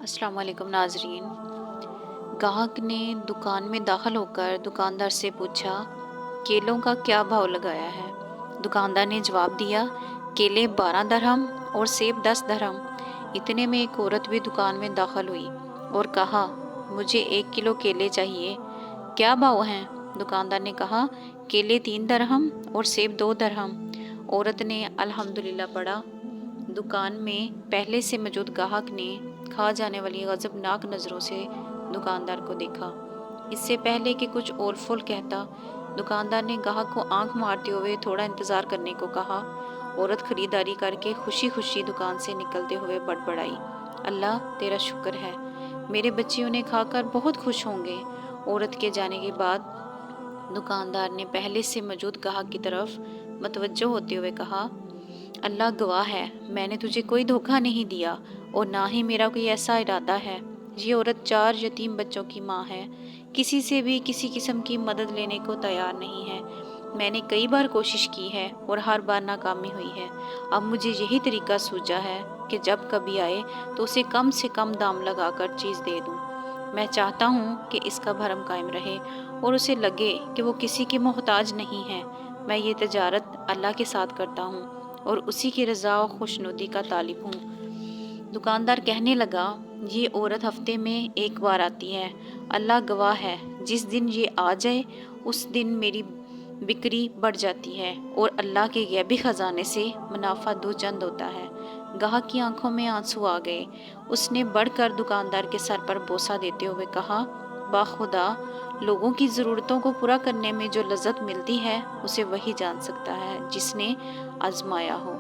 السلام علیکم ناظرین۔ گاہک نے دکان میں داخل ہو کر دکاندار سے پوچھا، کیلوں کا کیا بھاؤ لگایا ہے؟ دکاندار نے جواب دیا، کیلے 12 درہم اور سیب 10 درہم۔ اتنے میں ایک عورت بھی دکان میں داخل ہوئی اور کہا، مجھے 1 کلو کیلے چاہیے، کیا بھاؤ ہیں؟ دکاندار نے کہا، کیلے 3 درہم اور سیب 2 درہم۔ عورت نے الحمدللہ پڑھا۔ دکان میں پہلے سے موجود گاہک نے کھا جانے والی غضبناک نظروں سے دکاندار کو دیکھا۔ اس سے پہلے کہ کچھ اول فول کہتا، دکاندار نے گاہک کو آنکھ مارتے ہوئے تھوڑا انتظار کرنے کو کہا۔ عورت خریداری کر کے خوشی خوشی دکان سے نکلتے ہوئے بڑبڑائی، اللہ تیرا شکر ہے، میرے بچے انہیں کھا کر بہت خوش ہوں گے۔ عورت کے جانے کے بعد دکاندار نے پہلے سے موجود گاہک کی طرف متوجہ ہوتے ہوئے کہا، اللہ گواہ ہے، میں نے تجھے کوئی دھوکہ نہیں دیا اور نہ ہی میرا کوئی ایسا ارادہ ہے۔ یہ عورت 4 یتیم بچوں کی ماں ہے، کسی سے بھی کسی قسم کی مدد لینے کو تیار نہیں ہے۔ میں نے کئی بار کوشش کی ہے اور ہر بار ناکامی ہوئی ہے۔ اب مجھے یہی طریقہ سوجا ہے کہ جب کبھی آئے تو اسے کم سے کم دام لگا کر چیز دے دوں۔ میں چاہتا ہوں کہ اس کا بھرم قائم رہے اور اسے لگے کہ وہ کسی کی محتاج نہیں ہے۔ میں یہ تجارت اللہ کے ساتھ کرتا ہوں اور اسی کی رضا و خوشنودی کا طالب ہوں۔ دکاندار کہنے لگا، یہ عورت ہفتے میں 1 بار آتی ہے، اللہ گواہ ہے، جس دن یہ آ جائے اس دن میری بکری بڑھ جاتی ہے اور اللہ کے غیبی خزانے سے منافع 2 چند ہوتا ہے۔ گاہک کی آنکھوں میں آنسو آ گئے۔ اس نے بڑھ کر دکاندار کے سر پر بوسہ دیتے ہوئے کہا، باخدا، لوگوں کی ضرورتوں کو پورا کرنے میں جو لذت ملتی ہے اسے وہی جان سکتا ہے جس نے آزمایا ہو۔